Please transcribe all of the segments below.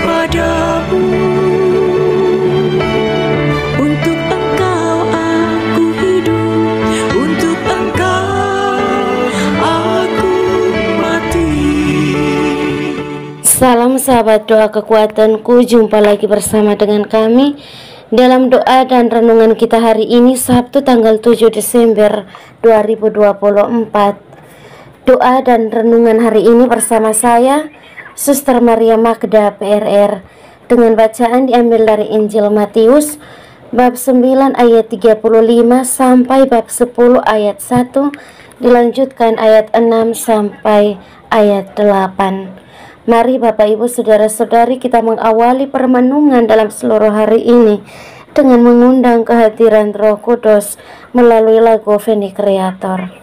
padamu. Untuk Engkau aku hidup, untuk Engkau aku mati. Salam sahabat doa kekuatanku, jumpa lagi bersama dengan kami dalam doa dan renungan kita hari ini Sabtu tanggal 7 Desember 2024. Doa dan renungan hari ini bersama saya Suster Maria Magda PRR, dengan bacaan diambil dari Injil Matius bab 9 ayat 35 sampai bab 10 ayat 1, dilanjutkan ayat 6 sampai ayat 8. Mari Bapak Ibu Saudara-saudari, kita mengawali permenungan dalam seluruh hari ini dengan mengundang kehadiran Roh Kudus melalui lagu Veni Creator.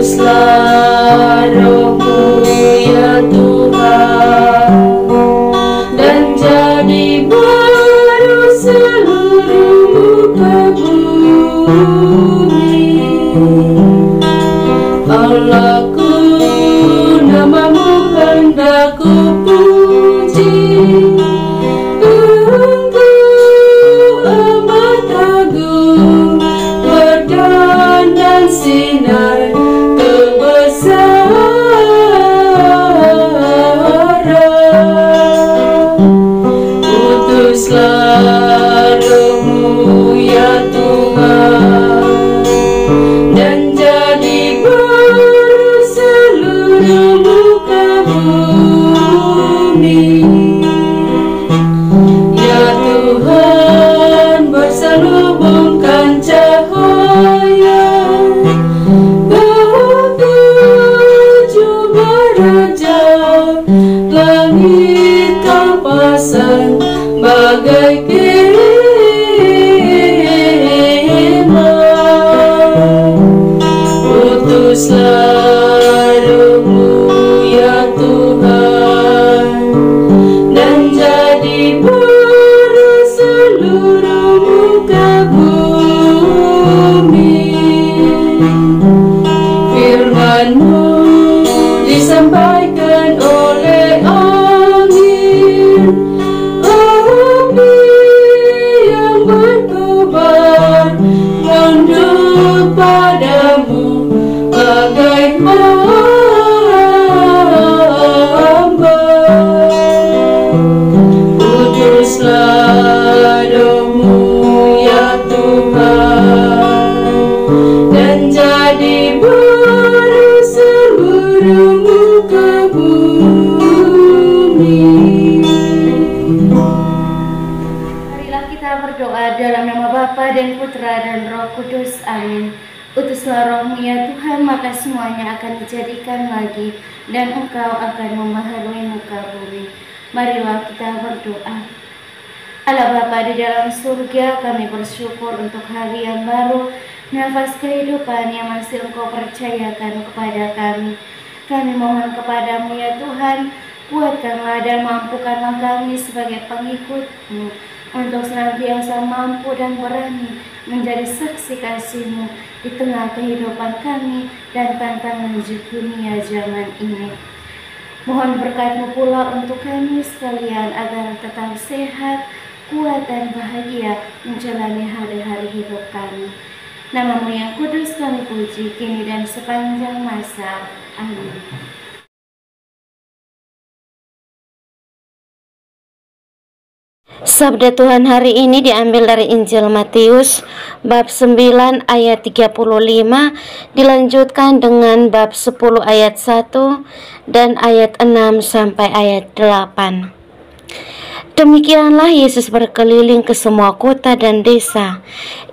Utuslah Roh-Mu ya Tuhan, dan jadi baru seluruh muka bumi. Allahku, nama-Mu hendak ku puji. Engkau amat agung, berdandan sinar Utuslah Roh-Mu ya Tuhan, dan jadi baru seluruh muka bumi. Ya Tuhan, berselubungkan cahaya ketujuh beraja, langit Kau pasang bagai kemah. Utuslah Roh-Mu ya Tuhan, dan jadi baru seluruh muka bumi. Firman-Mu disampaikan oleh angin, tunduk padamu bagai hamba. Utuslah Roh-Mu ya Tuhan, dan jadi baru seluruh muka bumi. Marilah kita berdoa dalam nama Bapa dan Putra dan Roh Kudus. Amin. Utuslah Roh-Mu ya Tuhan, maka semuanya akan dijadikan lagi, dan Engkau akan membaharui muka bumi. Marilah kita berdoa. Allah Bapa di dalam surga, kami bersyukur untuk hari yang baru, nafas kehidupan yang masih Engkau percayakan kepada kami. Kami mohon kepadamu ya Tuhan, kuatkanlah dan mampukanlah kami sebagai pengikut-Mu untuk senantiasa mampu dan berani menjadi saksi kasih-Mu di tengah kehidupan kami dan tantangan dunia zaman ini. Mohon berkat-Mu pula untuk kami sekalian agar tetap sehat, kuat dan bahagia menjalani hari-hari hidup kami. Nama-Mu yang kudus kami puji kini dan sepanjang masa. Amin. Sabda Tuhan hari ini diambil dari Injil Matius bab 9 ayat 35, dilanjutkan dengan bab 10 ayat 1 dan ayat 6 sampai ayat 8. Demikianlah Yesus berkeliling ke semua kota dan desa.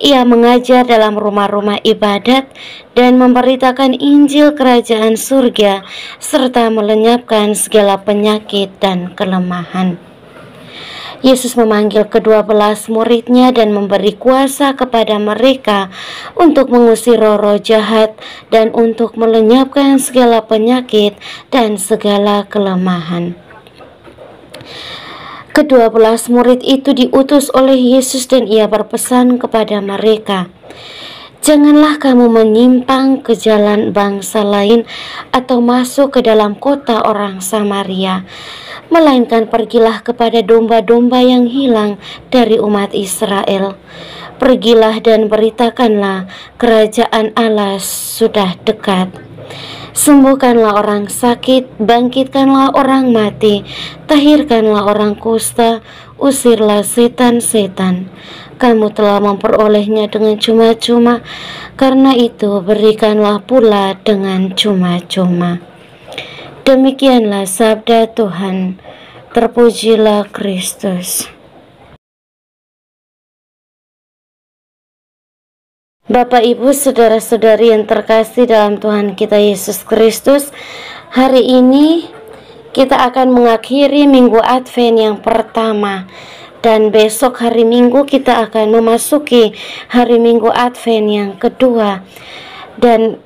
Ia mengajar dalam rumah-rumah ibadat dan memberitakan Injil Kerajaan Surga serta melenyapkan segala penyakit dan kelemahan. Yesus memanggil ke-12 muridnya dan memberi kuasa kepada mereka untuk mengusir roh-roh jahat dan untuk melenyapkan segala penyakit dan segala kelemahan. Ke-12 murid itu diutus oleh Yesus dan ia berpesan kepada mereka, "Janganlah kamu menyimpang ke jalan bangsa lain atau masuk ke dalam kota orang Samaria, melainkan pergilah kepada domba-domba yang hilang dari umat Israel. Pergilah dan beritakanlah, kerajaan Allah sudah dekat. Sembuhkanlah orang sakit, bangkitkanlah orang mati, tahirkanlah orang kusta, usirlah setan-setan. Kamu telah memperolehnya dengan cuma-cuma, karena itu berikanlah pula dengan cuma-cuma." Demikianlah sabda Tuhan. Terpujilah Kristus. Bapak, Ibu, saudara-saudari yang terkasih dalam Tuhan kita Yesus Kristus, hari ini kita akan mengakhiri minggu Advent yang pertama, dan besok hari Minggu kita akan memasuki hari Minggu Advent yang kedua. Dan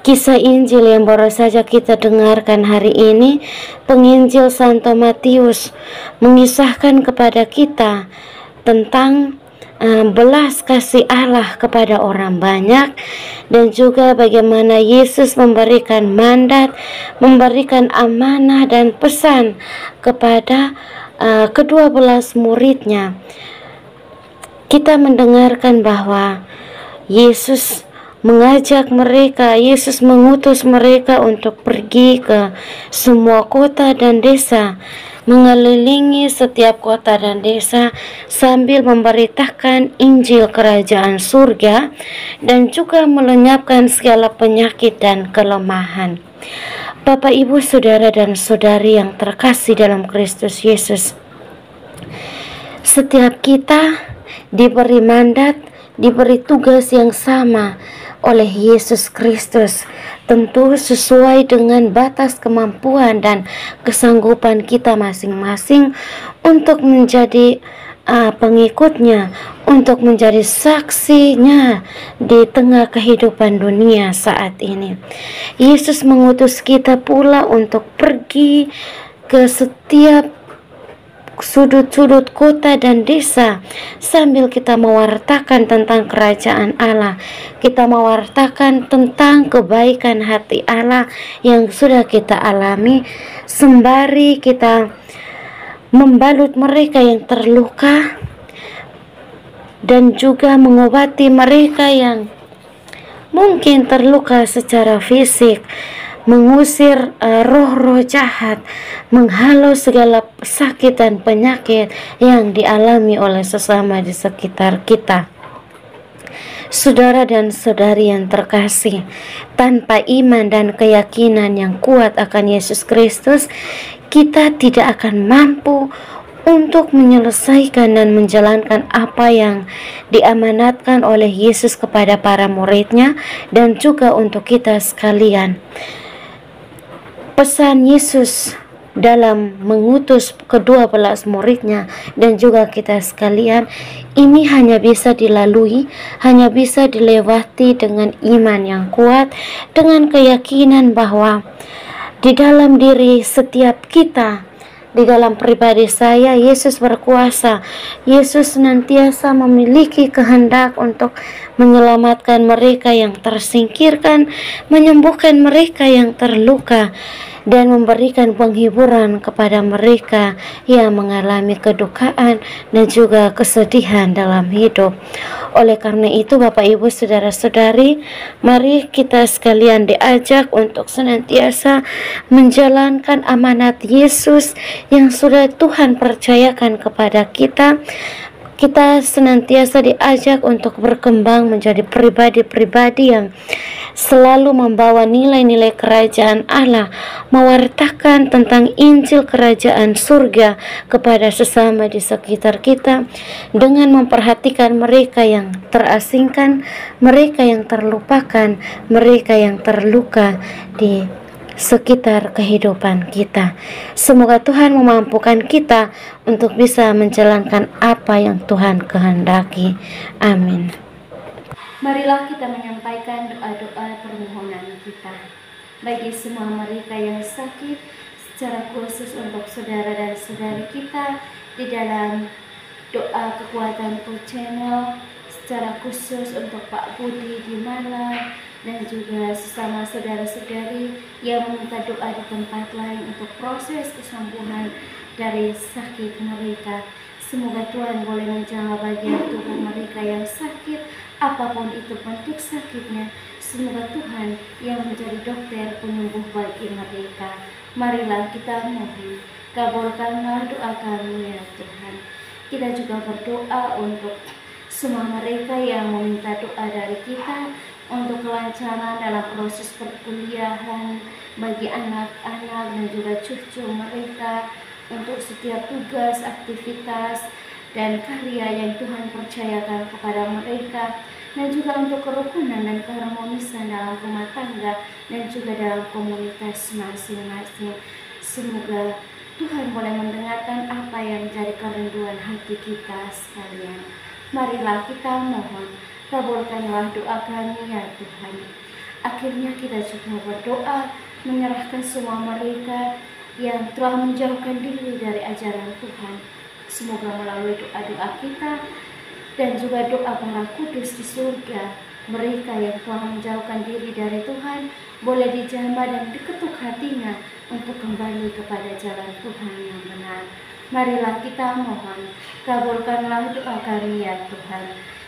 kisah Injil yang baru saja kita dengarkan hari ini, penginjil Santo Matius mengisahkan kepada kita tentang belas kasih Allah kepada orang banyak, dan juga bagaimana Yesus memberikan mandat, memberikan amanah dan pesan kepada ke-12 muridnya. Kita mendengarkan bahwa Yesus mengajak mereka, Yesus mengutus mereka untuk pergi ke semua kota dan desa, mengelilingi setiap kota dan desa sambil memberitakan Injil Kerajaan Surga dan juga melenyapkan segala penyakit dan kelemahan. Bapak, Ibu, saudara dan saudari yang terkasih dalam Kristus Yesus, setiap kita diberi mandat, diberi tugas yang sama oleh Yesus Kristus, tentu sesuai dengan batas kemampuan dan kesanggupan kita masing-masing untuk menjadi pengikutnya, untuk menjadi saksinya di tengah kehidupan dunia saat ini. Yesus mengutus kita pula untuk pergi ke setiap sudut-sudut kota dan desa sambil kita mewartakan tentang kerajaan Allah, kita mewartakan tentang kebaikan hati Allah yang sudah kita alami, sembari kita membalut mereka yang terluka dan juga mengobati mereka yang mungkin terluka secara fisik, mengusir roh-roh jahat, menghalau segala sakit dan penyakit yang dialami oleh sesama di sekitar kita. Saudara dan saudari yang terkasih, tanpa iman dan keyakinan yang kuat akan Yesus Kristus, kita tidak akan mampu untuk menyelesaikan dan menjalankan apa yang diamanatkan oleh Yesus kepada para muridnya dan juga untuk kita sekalian. Pesan Yesus dalam mengutus ke-12 muridnya dan juga kita sekalian ini hanya bisa dilalui, hanya bisa dilewati dengan iman yang kuat, dengan keyakinan bahwa di dalam diri setiap kita, di dalam pribadi saya, Yesus berkuasa. Yesus senantiasa memiliki kehendak untuk menyelamatkan mereka yang tersingkirkan, menyembuhkan mereka yang terluka, dan memberikan penghiburan kepada mereka yang mengalami kedukaan dan juga kesedihan dalam hidup. Oleh karena itu, Bapak, Ibu, saudara-saudari, mari kita sekalian diajak untuk senantiasa menjalankan amanat Yesus yang sudah Tuhan percayakan kepada kita. Kita senantiasa diajak untuk berkembang menjadi pribadi-pribadi yang selalu membawa nilai-nilai kerajaan Allah, mewartakan tentang Injil Kerajaan Surga kepada sesama di sekitar kita, dengan memperhatikan mereka yang terasingkan, mereka yang terlupakan, mereka yang terluka di sekitar kehidupan kita. Semoga Tuhan memampukan kita untuk bisa menjalankan apa yang Tuhan kehendaki. Amin. Marilah kita menyampaikan doa-doa permohonan kita bagi semua mereka yang sakit, secara khusus untuk saudara dan saudari kita di dalam doa kekuatanku channel, secara khusus untuk Pak Budi di Malang dan juga sesama saudara-saudari yang meminta doa di tempat lain untuk proses kesembuhan dari sakit mereka. Semoga Tuhan boleh menjangkau bagian tubuh mereka yang sakit, apapun itu bentuk sakitnya. Semoga Tuhan yang menjadi dokter penyembuh bagi mereka. Marilah kita mohon, kabulkanlah doa kami ya Tuhan. Kita juga berdoa untuk semua mereka yang meminta doa dari kita untuk kelancaran dalam proses perkuliahan bagi anak-anak dan juga cucu mereka, untuk setiap tugas, aktivitas, dan karya yang Tuhan percayakan kepada mereka, dan juga untuk kerukunan dan keharmonisan dalam rumah tangga dan juga dalam komunitas masing-masing. Semoga Tuhan boleh mendengarkan apa yang menjadi kerinduan hati kita sekalian. Marilah kita mohon, kabulkanlah doa kami ya Tuhan. Akhirnya kita juga berdoa menyerahkan semua mereka yang telah menjauhkan diri dari ajaran Tuhan. Semoga melalui doa-doa kita dan juga doa para kudus di surga, mereka yang telah menjauhkan diri dari Tuhan boleh dijamah dan diketuk hatinya untuk kembali kepada jalan Tuhan yang benar. Marilah kita mohon, kabulkanlah doa kami ya Tuhan.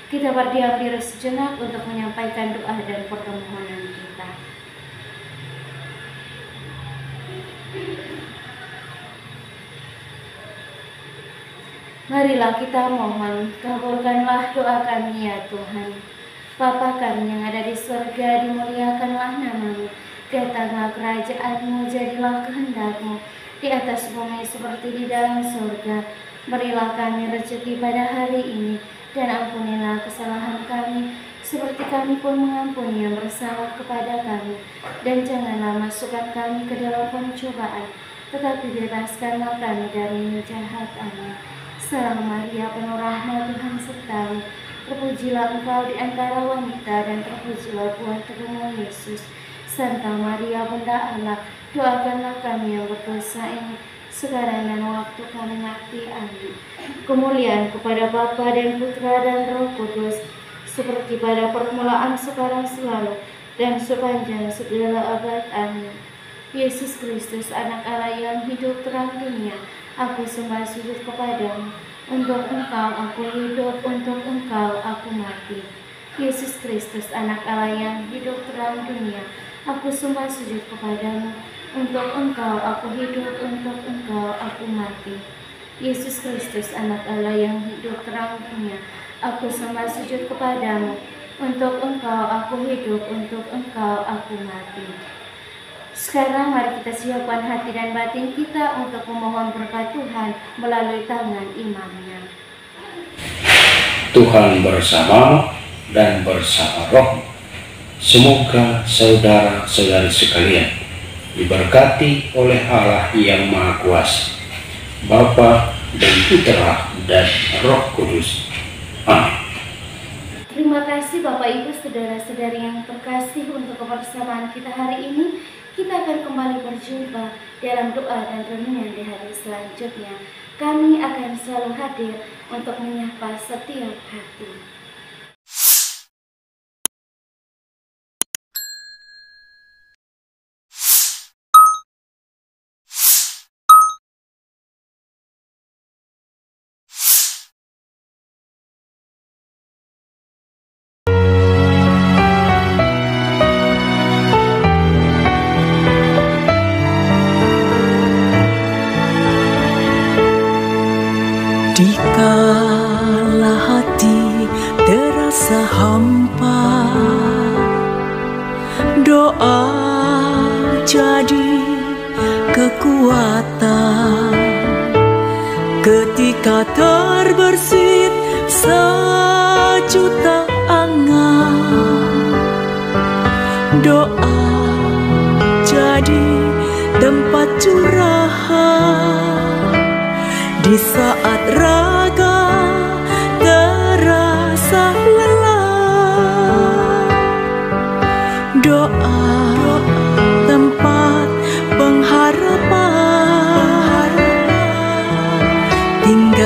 Kita berdiam diri sejenak untuk menyampaikan doa dan permohonan kita. Marilah kita mohon, kabulkanlah doa kami ya Tuhan. Bapa kami yang ada di surga, dimuliakanlah nama-Mu. Datanglah kerajaan-Mu, jadilah kehendak-Mu di atas bumi seperti di dalam surga. Berilah kami rezeki pada hari ini, dan ampunilah kesalahan kami, seperti kami pun mengampuni yang bersalah kepada kami. Dan janganlah masukkan kami ke dalam pencobaan, tetapi bebaskanlah kami dari yang jahat. Amin. Salam Maria, penuh rahmat, Tuhan sertamu. Terpujilah Engkau di antara wanita, dan terpujilah buah tubuhmu Yesus. Santa Maria, Bunda Allah, doakanlah kami yang berdosa ini, sekarang dan waktu kami mati. Amin. Kemuliaan kepada Bapa dan Putra dan Roh Kudus, seperti pada permulaan, sekarang, selalu, dan sepanjang segala abad. Amin. Yesus Kristus, Anak Allah yang hidup terang dunia, aku sembah sujud kepadamu. Untuk Engkau aku hidup, untuk Engkau aku mati. Yesus Kristus, Anak Allah yang hidup terang dunia, aku sembah sujud kepadamu. Untuk Engkau aku hidup, untuk Engkau aku mati. Yesus Kristus, Anak Allah yang hidup terang dunia, aku sembah sujud kepadamu. Untuk Engkau aku hidup, untuk Engkau aku mati. Sekarang mari kita siapkan hati dan batin kita untuk memohon berkat Tuhan melalui tangan imamnya. Tuhan bersamamu dan bersama rohmu. Semoga saudara-saudari sekalian diberkati oleh Allah yang Maha Kuasa, Bapa dan Putra dan Roh Kudus. Amin. Terima kasih Bapak Ibu, saudara-saudari yang terkasih, untuk kebersamaan kita hari ini. Kita akan kembali berjumpa dalam doa dan renungan di hari selanjutnya. Kami akan selalu hadir untuk menyapa setiap hati. Dikala hati terasa hampa, doa jadi kekuatan. Ketika terbersit sejuta angan, doa jadi tempat curahan. Di saat raga terasa lelah, doa tempat pengharapan. Tinggal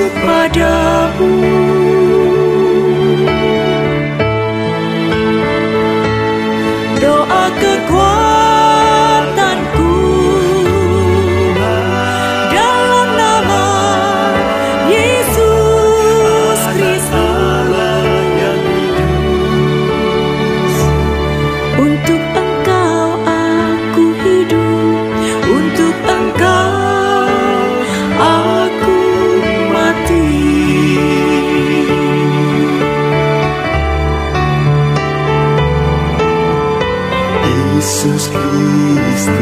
sujud padamu. Doa kekuatanku dalam nama Yesus Kristus. Untuk Engkau aku hidup, untuk Engkau aku mati. Yesus Kristus,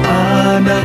anak